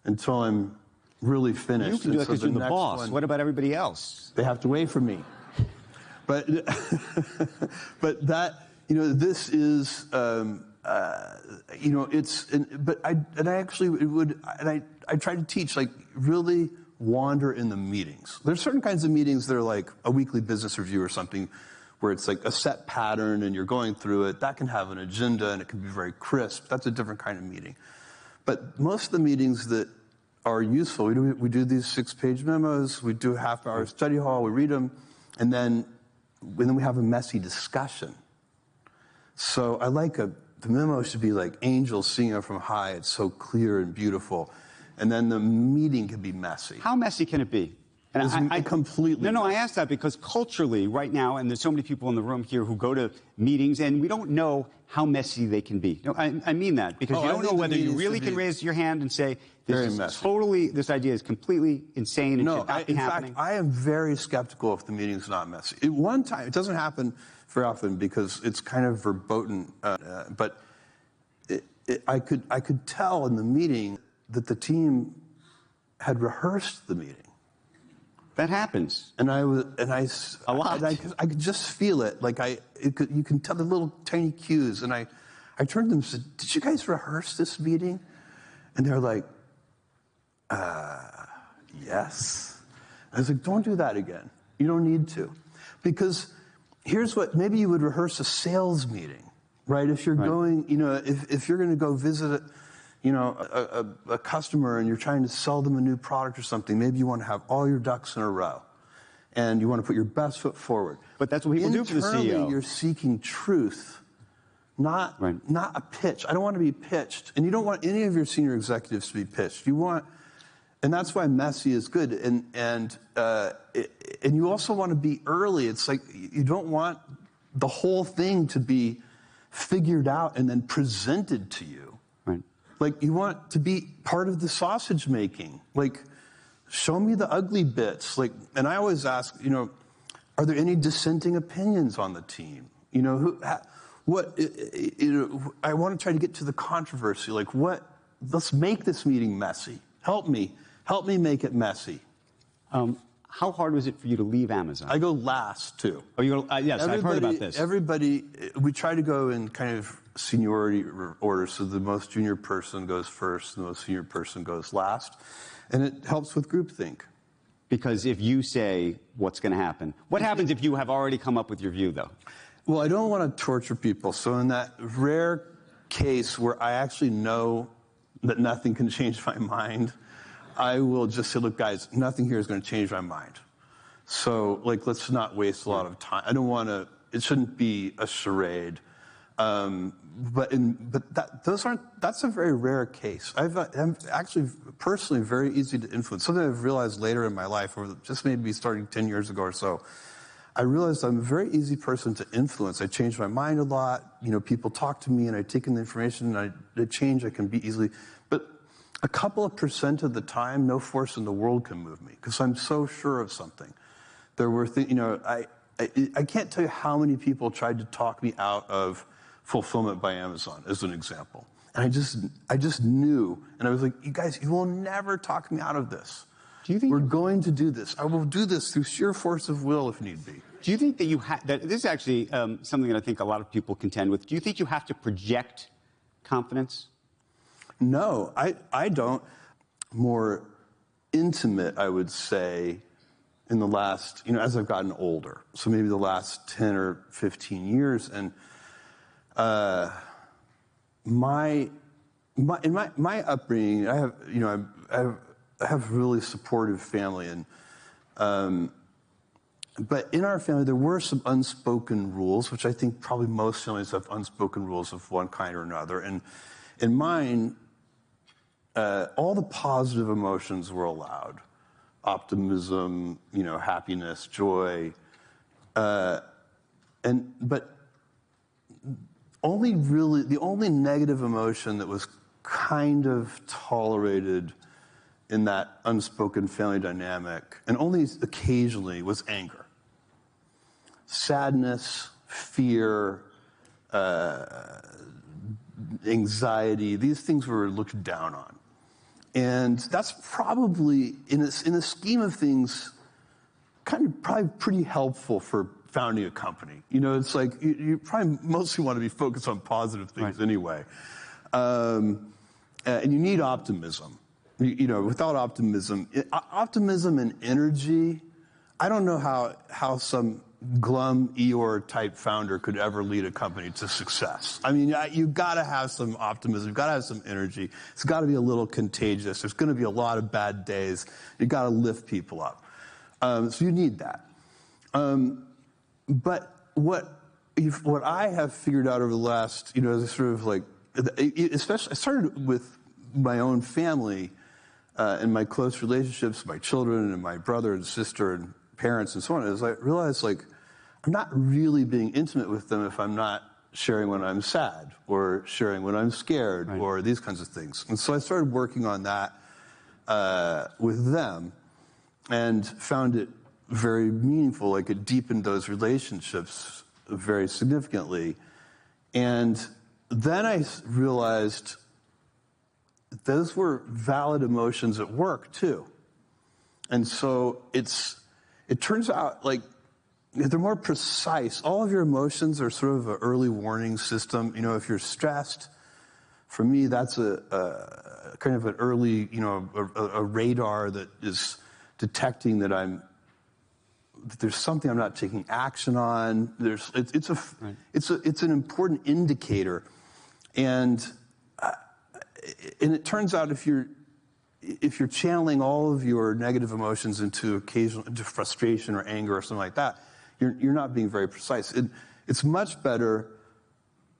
until I'm really finished. You can do that because you're the boss. What about everybody else? They have to wait for me. But that, this is, I try to teach, really wander in the meetings. There's certain kinds of meetings that are like a weekly business review or something, where it's like a set pattern and you're going through it. That can have an agenda and it can be very crisp. That's a different kind of meeting. But most of the meetings that are useful, we do these 6-page memos, we do a half-hour study hall, we read them, and then we have a messy discussion. So I like the memo should be like angels singing from high. It's so clear and beautiful. And then the meeting can be messy. How messy can it be? And I completely. No, I asked that because culturally, right now, and there's so many people in the room here who go to meetings, and we don't know how messy they can be. No, I mean that because you don't know whether you really can raise your hand and say this idea is completely insane and should not be happening. In fact, I am very skeptical if the meeting's not messy. At one time, it doesn't happen very often because it's kind of verboten, but I could tell in the meeting that the team had rehearsed the meeting. That happens. A lot. I could just feel it. Like you can tell the little tiny cues. And I turned to them and said, "Did you guys rehearse this meeting?" And they're like, "Yes." I was like, "Don't do that again. You don't need to." Because here's what, maybe you would rehearse a sales meeting, right? If you're going, if you're going to go visit a customer and you're trying to sell them a new product or something, maybe you want to have all your ducks in a row and you want to put your best foot forward. But that's what people do for the CEO. Internally, you're seeking truth, not a pitch. I don't want to be pitched. And you don't want any of your senior executives to be pitched. And that's why messy is good. And you also want to be early. It's like you don't want the whole thing to be figured out and then presented to you. Right. Like, you want to be part of the sausage making. Like, show me the ugly bits. Like, and I always ask, are there any dissenting opinions on the team? I want to try to get to the controversy. Like, let's make this meeting messy. Help me make it messy. How hard was it for you to leave Amazon? I go last, too. Oh, yes, I've heard about this. We try to go in kind of seniority order, so the most junior person goes first, and the most senior person goes last. And it helps with groupthink. Because if you say what's going to happen, what happens if you have already come up with your view, though? Well, I don't want to torture people. So in that rare case where I actually know that nothing can change my mind, I will just say, look, guys, nothing here is going to change my mind. So, let's not waste a lot of time. I don't want to, it shouldn't be a charade. That's a very rare case. I'm actually personally very easy to influence. Something I've realized later in my life, or just maybe starting 10 years ago or so, I realized I'm a very easy person to influence. I change my mind a lot. People talk to me and I take in the information and I change. I can be easily, but a couple of % of the time, no force in the world can move me because I'm so sure of something. There were things, I can't tell you how many people tried to talk me out of fulfillment by Amazon, as an example. And I just knew, and I was like, you guys, you will never talk me out of this. Do you think we're going to do this? I will do this through sheer force of will if need be. Do you think that that this is actually something that I think a lot of people contend with? Do you think you have to project confidence? No, I don't. More intimate, I would say, in the last, as I've gotten older. So maybe the last 10 or 15 years. And my upbringing, I have really supportive family, and but in our family there were some unspoken rules, which I think probably most families have unspoken rules of one kind or another. And in mine, all the positive emotions were allowed: optimism, happiness, joy, but the only negative emotion that was kind of tolerated in that unspoken family dynamic, and only occasionally, was anger. Sadness, fear, anxiety, these things were looked down on. And that's probably, in the scheme of things, probably pretty helpful for founding a company. It's like you probably mostly want to be focused on positive things anyway. And you need optimism. Without optimism and energy, I don't know how some glum Eeyore type founder could ever lead a company to success. I mean, you've got to have some optimism. You've got to have some energy. It's got to be a little contagious. There's going to be a lot of bad days. You've got to lift people up. So you need that. But what I have figured out over the last, as I sort of especially, I started with my own family and my close relationships, my children and my brother and sister and parents and so on, is I realized I'm not really being intimate with them if I'm not sharing when I'm sad or sharing when I'm scared or these kinds of things. And so I started working on that with them and found it very meaningful. It deepened those relationships very significantly. And then I realized those were valid emotions at work too. And so it's it turns out like they're more precise. All of your emotions are sort of an early warning system. You know, if you're stressed, for me, that's a kind of an early, you know, a radar that is detecting that there's something I'm not taking action on. It's an important indicator, and it turns out if you're channeling all of your negative emotions into frustration or anger or something like that, you're not being very precise. It's much better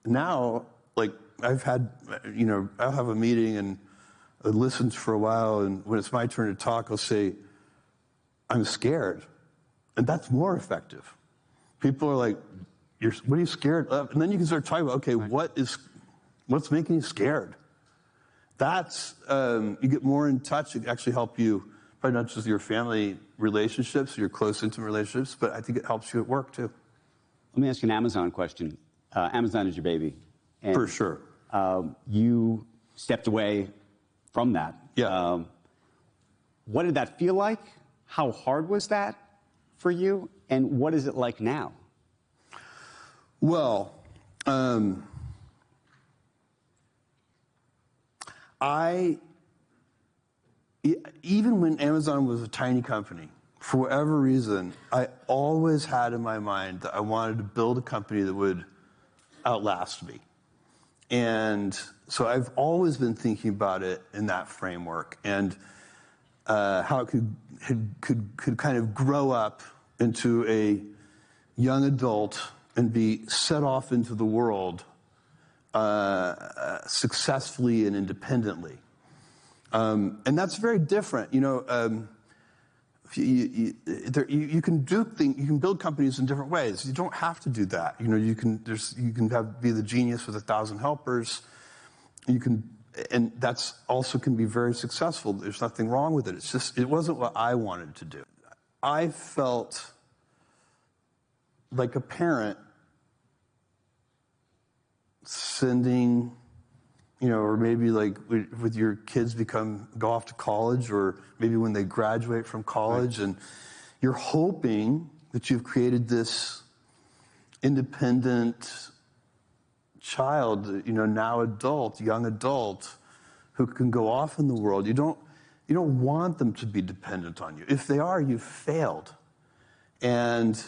now. Like I'll have a meeting and I listen for a while, and when it's my turn to talk, I'll say, "I'm scared," and that's more effective. People are like, "What are you scared of?" And then you can start talking about, okay, what's making you scared? That's you get more in touch. It actually help you. Probably not just your family relationships, your close, intimate relationships, but I think it helps you at work, too. Let me ask you an Amazon question. Amazon is your baby. And, for sure. You stepped away from that. Yeah. What did that feel like? How hard was that for you? And what is it like now? Well, even when Amazon was a tiny company, for whatever reason, I always had in my mind that I wanted to build a company that would outlast me. And so I've always been thinking about it in that framework, and how it could kind of grow up into a young adult and be set off into the world successfully and independently. And that's very different. You know, you can build companies in different ways. You don't have to do that. You know, you can be the genius with 1,000 helpers. And that's also can be very successful. There's nothing wrong with it. It's just, it wasn't what I wanted to do. I felt like a parent sending, you know, or maybe like with your kids go off to college, or maybe when they graduate from college, right, and you're hoping that you've created this independent child, you know, now adult, young adult, who can go off in the world. You don't want them to be dependent on you. If they are, you've failed. And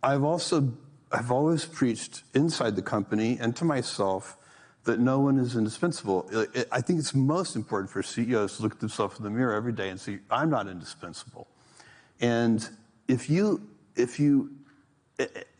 I've always preached inside the company and to myself that no one is indispensable. I think it's most important for CEOs to look at themselves in the mirror every day and say, I'm not indispensable. And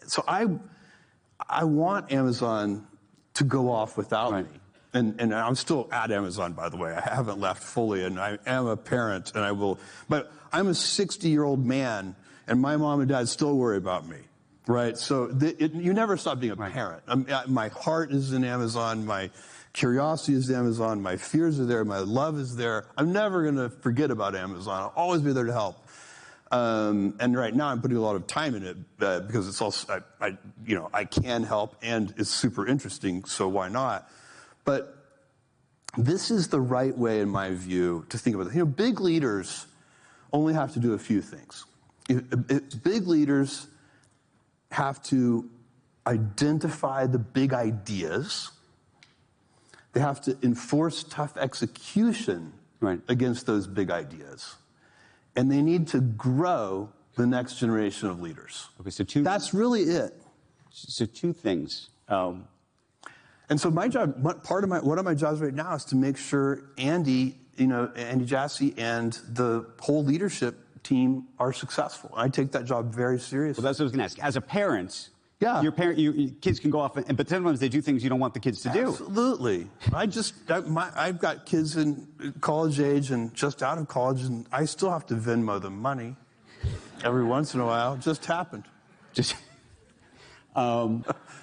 so I want Amazon to go off without me. And I'm still at Amazon, by the way. I haven't left fully, and I am a parent, and I will. But I'm a 60-year-old man, and my mom and dad still worry about me, right? So you never stop being a parent. My heart is in Amazon. My curiosity is in Amazon. My fears are there. My love is there. I'm never going to forget about Amazon. I'll always be there to help. And right now I'm putting a lot of time in it because it's also, I can help, and it's super interesting, so why not? But this is the right way, in my view, to think about it. You know, big leaders only have to do a few things. Big leaders have to identify the big ideas. They have to enforce tough execution against those big ideas. And they need to grow the next generation of leaders. Okay, so that's really it. So two things. And so my job, one of my jobs right now is to make sure Andy Jassy and the whole leadership team are successful. I take that job very seriously. Well, that's what I was going to ask. As a parent, yeah, your kids can go off, but sometimes they do things you don't want the kids to do. Absolutely. I've got kids in college age and just out of college, and I still have to Venmo them money every once in a while. It just happened.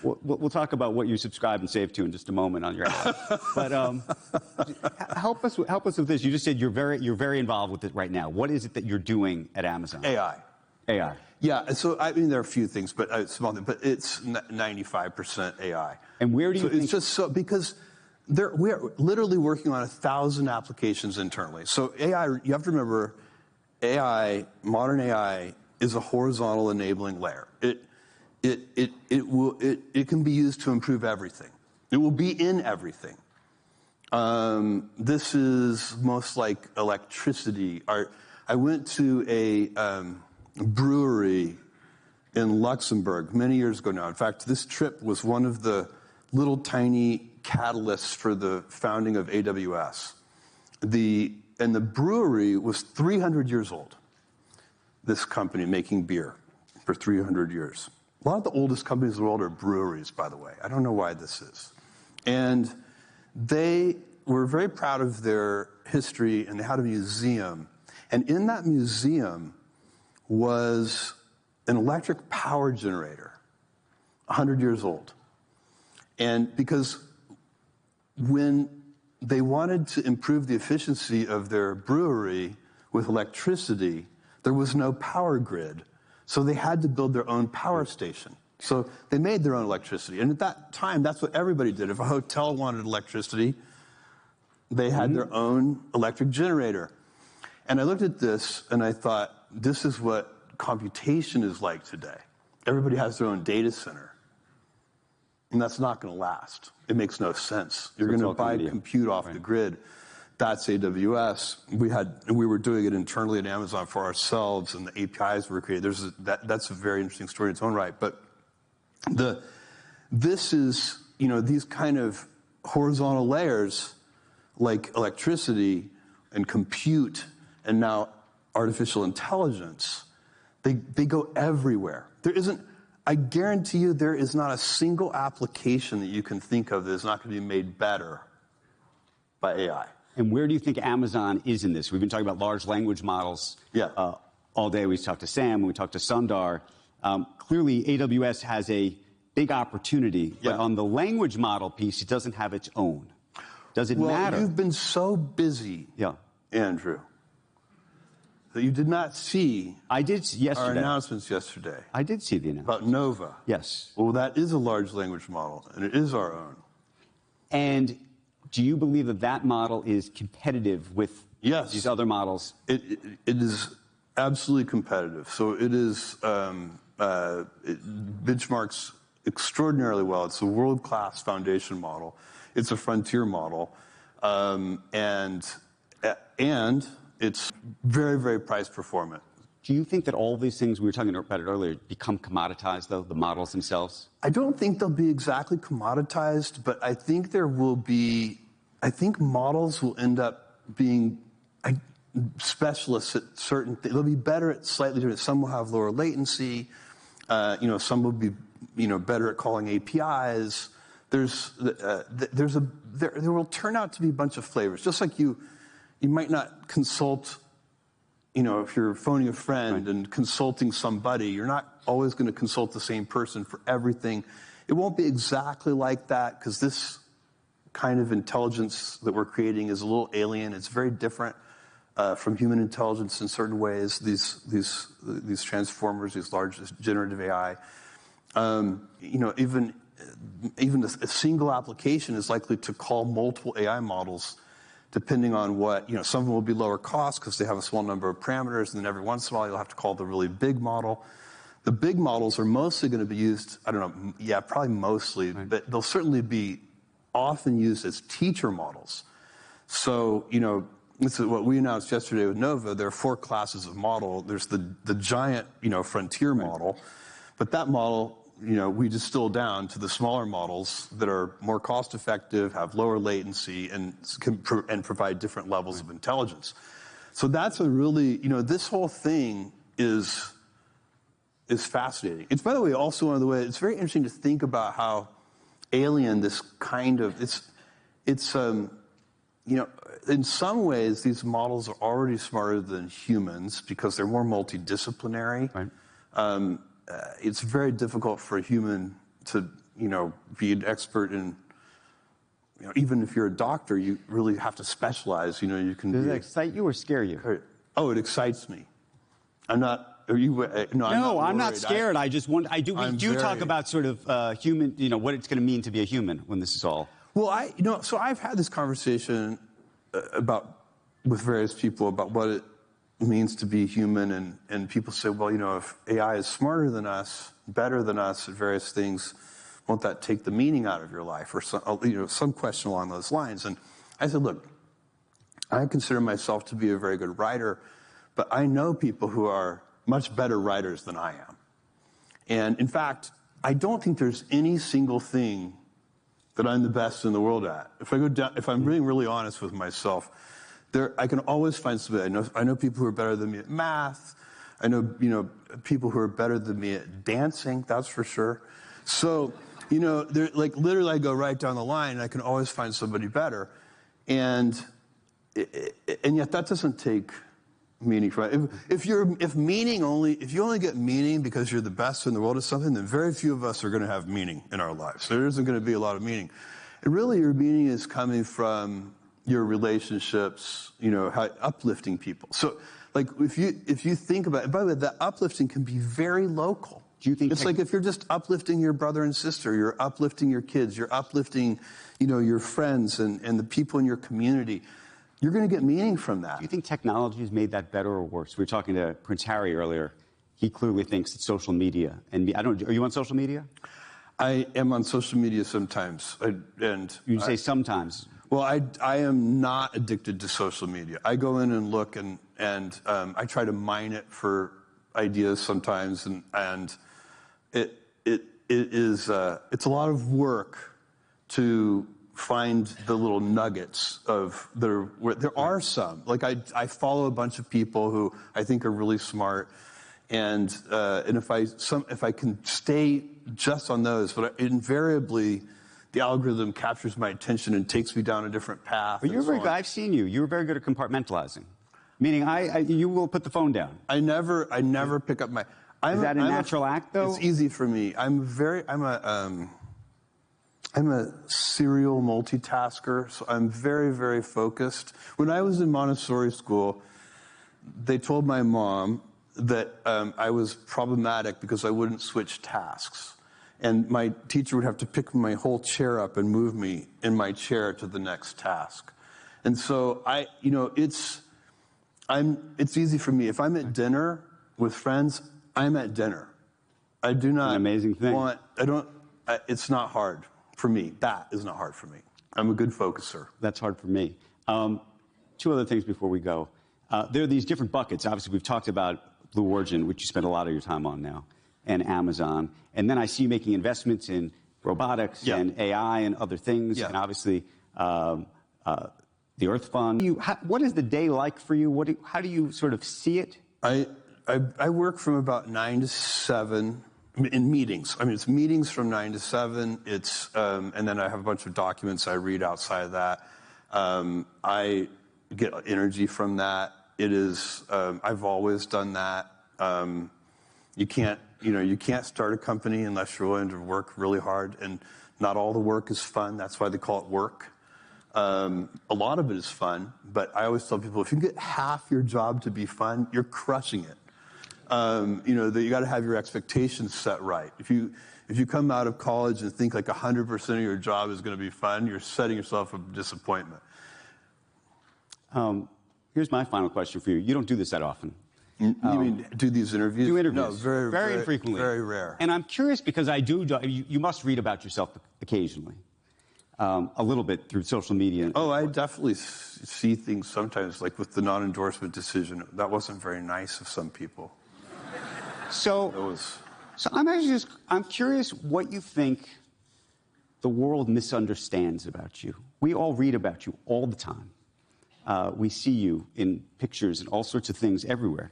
We'll talk about what you subscribe and save to in just a moment on your app. But help us with this. You just said you're very involved with it right now. What is it that you're doing at Amazon? AI. Yeah. So I mean, there are a few things, but small things. But it's 95% AI. And where do you think? It's just so because we're literally working on 1,000 applications internally. So AI, you have to remember, AI, modern AI, is a horizontal enabling layer. It can be used to improve everything. It will be in everything. This is most like electricity. I went to a brewery in Luxembourg many years ago now. In fact, this trip was one of the little tiny catalysts for the founding of AWS. And the brewery was 300 years old, this company making beer for 300 years. A lot of the oldest companies in the world are breweries, by the way. I don't know why this is. And they were very proud of their history, and they had a museum. And in that museum was an electric power generator, 100 years old. And because when they wanted to improve the efficiency of their brewery with electricity, there was no power grid. So they had to build their own power station. So they made their own electricity. And at that time, that's what everybody did. If a hotel wanted electricity, they had their own electric generator. And I looked at this and I thought, this is what computation is like today. Everybody has their own data center. And that's not going to last. It makes no sense. You're going to buy compute off the grid. That's AWS. We were doing it internally at Amazon for ourselves, and the APIs were created. That's a very interesting story in its own right. But this is, these kind of horizontal layers, like electricity and compute, and now artificial intelligence, they go everywhere. I guarantee you there is not a single application that you can think of that is not going to be made better by AI. And where do you think Amazon is in this? We've been talking about large language models all day. We talked to Sam, we talked to Sundar. Clearly, AWS has a big opportunity, but on the language model piece, it doesn't have its own. Does it matter? You've been so busy, Andrew, that you did not see our announcements yesterday. I did see the announcement. About Nova. Yes. Well, that is a large language model, and it is our own. And do you believe that that model is competitive with these other models? It is absolutely competitive. So it is, it benchmarks extraordinarily well. It's a world-class foundation model. It's a frontier model. And it's very, very price performant. Do you think that all these things, we were talking about it earlier, become commoditized, though, the models themselves? I don't think they'll be exactly commoditized, but I think models will end up being specialists at certain things. They'll be better at slightly different. Some will have lower latency. Some will be, better at calling APIs. There will turn out to be a bunch of flavors. Just like you might not consult, if you're phoning a friend and consulting somebody, you're not always going to consult the same person for everything. It won't be exactly like that, because this kind of intelligence that we're creating is a little alien. It's very different from human intelligence in certain ways. These transformers, these large generative AI, even a single application is likely to call multiple AI models, depending on what, some of them will be lower cost because they have a small number of parameters, and then every once in a while you'll have to call the really big model. The big models are mostly going to be used, probably mostly, but they'll certainly be often used as teacher models. So, this is what we announced yesterday with Nova. There are 4 classes of model. There's the giant, frontier model, but that model, we distill down to the smaller models that are more cost-effective, have lower latency, and can provide different levels of intelligence. So that's a really, this whole thing is fascinating. It's, by the way, also one of the ways, it's very interesting to think about how alien this kind of, in some ways, these models are already smarter than humans because they're more multidisciplinary. Right. It's very difficult for a human to, be an expert in, even if you're a doctor, you really have to specialize. You can. Does it excite you or scare you? Oh, it excites me. I'm not. Are you? No, I'm not scared. I just want. We do talk about sort of human. What it's going to mean to be a human when this is all. Well, so I've had this conversation with various people about what means to be human, and people say, well, if AI is smarter than us, better than us at various things, won't that take the meaning out of your life? Or some question along those lines. And I said, look, I consider myself to be a very good writer, but I know people who are much better writers than I am. And in fact, I don't think there's any single thing that I'm the best in the world at. If I'm being really honest with myself, I can always find somebody. I know people who are better than me at math. I know people who are better than me at dancing. That's for sure. So literally, I go right down the line, and I can always find somebody better. And yet that doesn't take meaning from it. If you only get meaning because you're the best in the world at something, then very few of us are going to have meaning in our lives. There isn't going to be a lot of meaning. And really, your meaning is coming from your relationships, how uplifting people. So, if you think about it, by the way, that uplifting can be very local. Do you think it's like if you're just uplifting your brother and sister, you're uplifting your kids, you're uplifting, your friends and the people in your community, you're going to get meaning from that. Do you think technology has made that better or worse? We were talking to Prince Harry earlier. He clearly thinks that social media, and are you on social media? I am on social media sometimes. You say sometimes. Well, I am not addicted to social media. I go in and look, and I try to mine it for ideas sometimes, and it's a lot of work to find the little nuggets there are some. Like I follow a bunch of people who I think are really smart, and if I can stay just on those, but invariably the algorithm captures my attention and takes me down a different path. But you're very good. I've seen you. You're very good at compartmentalizing. Meaning, you will put the phone down. I never pick up my. Is that a natural act, though? It's easy for me. I'm a serial multitasker, so I'm very, very focused. When I was in Montessori school, they told my mom that I was problematic because I wouldn't switch tasks. And my teacher would have to pick my whole chair up and move me in my chair to the next task. And so it's easy for me. If I'm at dinner with friends, I'm at dinner. I do not. An amazing thing. It's not hard for me. That is not hard for me. I'm a good focuser. That's hard for me. Two other things before we go. There are these different buckets. Obviously, we've talked about Blue Origin, which you spend a lot of your time on now, and Amazon. And then I see you making investments in robotics and AI and other things, and obviously the Earth Fund. What is the day like for you? How do you sort of see it? I work from about 9 to 7 in meetings. I mean, it's meetings from 9 to 7. And then I have a bunch of documents I read outside of that. I get energy from that. I've always done that. You can't start a company unless you're willing to work really hard, and not all the work is fun. That's why they call it work. A lot of it is fun, but I always tell people, if you get half your job to be fun, you're crushing it. You got to have your expectations set right. If you come out of college and think like 100% of your job is going to be fun, you're setting yourself up for disappointment. Here's my final question for you. You don't do this that often. You mean do these interviews? Do interviews. No, very infrequently. Very rare. And I'm curious because you must read about yourself occasionally, a little bit through social media. Oh, I definitely see things sometimes, like with the non-endorsement decision. That wasn't very nice of some people. So I'm curious what you think the world misunderstands about you. We all read about you all the time. We see you in pictures and all sorts of things everywhere.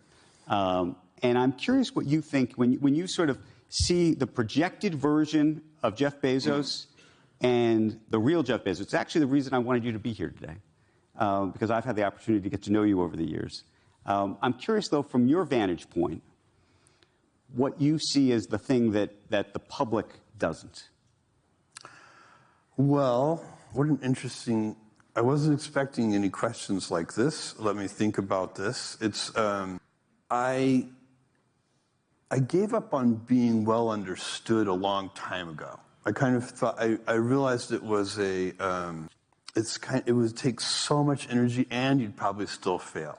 And I'm curious what you think when you sort of see the projected version of Jeff Bezos and the real Jeff Bezos. It's actually the reason I wanted you to be here today, because I've had the opportunity to get to know you over the years. I'm curious, though, from your vantage point, what you see as the thing that the public doesn't. Well, what an interesting... I wasn't expecting any questions like this. Let me think about this. I gave up on being well understood a long time ago. I kind of thought, I realized it was it would take so much energy and you'd probably still fail.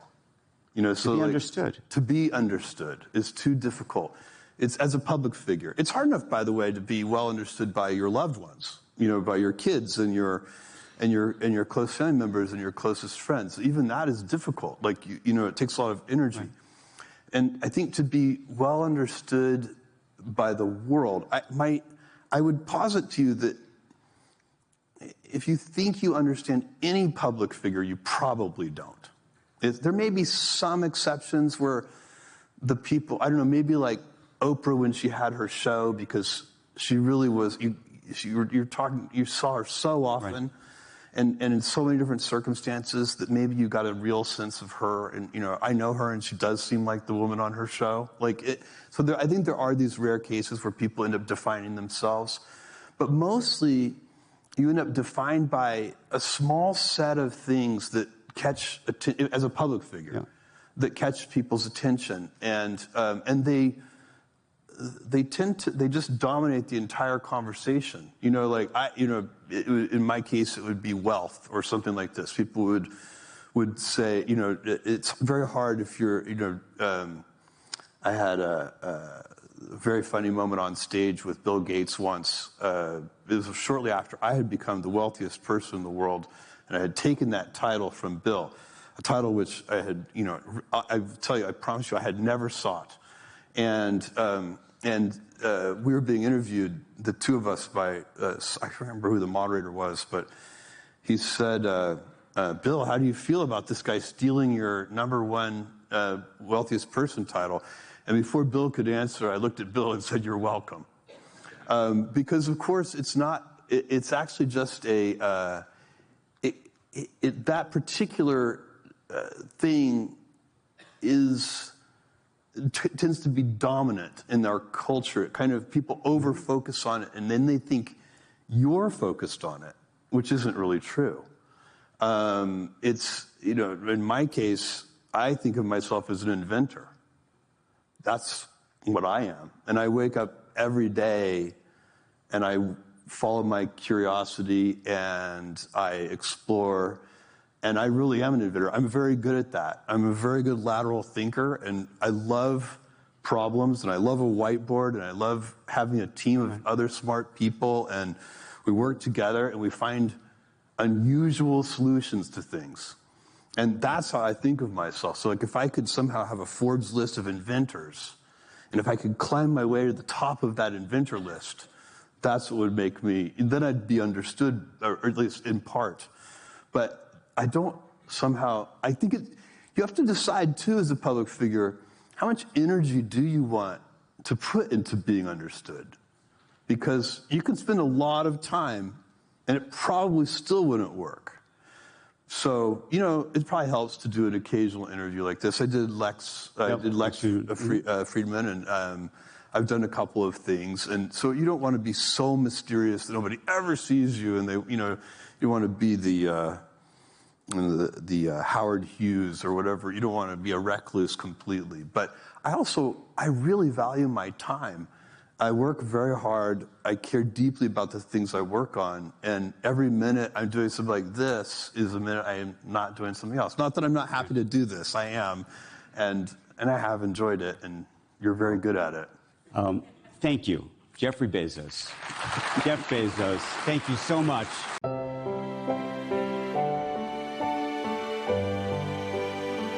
You know, so to be understood. To be understood is too difficult. It's as a public figure. It's hard enough, by the way, to be well understood by your loved ones, you know, by your kids and your close family members and your closest friends. Even that is difficult. Like, you know, it takes a lot of energy. Right. And I think to be well understood by the world, I would posit to you that if you think you understand any public figure, you probably don't. There may be some exceptions where the people, I don't know, maybe like Oprah when she had her show, because she really was, you saw her so often. Right. And in so many different circumstances that maybe you got a real sense of her. And, you know, I know her and she does seem like the woman on her show. I think there are these rare cases where people end up defining themselves. But mostly you end up defined by a small set of things that catch, as a public figure, that catch people's attention. And they just dominate the entire conversation. You know, like in my case, it would be wealth or something like this. People would say, you know, it's very hard if you're, you know, I had a very funny moment on stage with Bill Gates once. It was shortly after I had become the wealthiest person in the world, and I had taken that title from Bill, a title which I had, you know, I tell you, I promise you, I had never sought. And we were being interviewed, the two of us, by, I can't remember who the moderator was, but he said, Bill, how do you feel about this guy stealing your #1 wealthiest person title? And before Bill could answer, I looked at Bill and said, you're welcome. Because, of course, it's actually just that particular thing tends to be dominant in our culture. It kind of, people over-focus on it, and then they think you're focused on it, which isn't really true. It's, you know, in my case, I think of myself as an inventor. That's what I am. And I wake up every day and I follow my curiosity and I explore. And I really am an inventor. I'm very good at that. I'm a very good lateral thinker, and I love problems, and I love a whiteboard, and I love having a team of other smart people, and we work together, and we find unusual solutions to things. And that's how I think of myself. So, like, if I could somehow have a Forbes list of inventors, and if I could climb my way to the top of that inventor list, that's what would make me, then I'd be understood, or at least in part. But I don't somehow, I think you have to decide too as a public figure, how much energy do you want to put into being understood? Because you can spend a lot of time and it probably still wouldn't work. So, you know, it probably helps to do an occasional interview like this. I did Lex Friedman, and I've done a couple of things. And so you don't want to be so mysterious that nobody ever sees you, and you want to be the Howard Hughes or whatever. You don't want to be a recluse completely. But I really value my time. I work very hard. I care deeply about the things I work on. And every minute I'm doing something like this is a minute I am not doing something else. Not that I'm not happy to do this. I am. And I have enjoyed it. And you're very good at it. Thank you, Jeffrey Bezos. Jeff Bezos, thank you so much.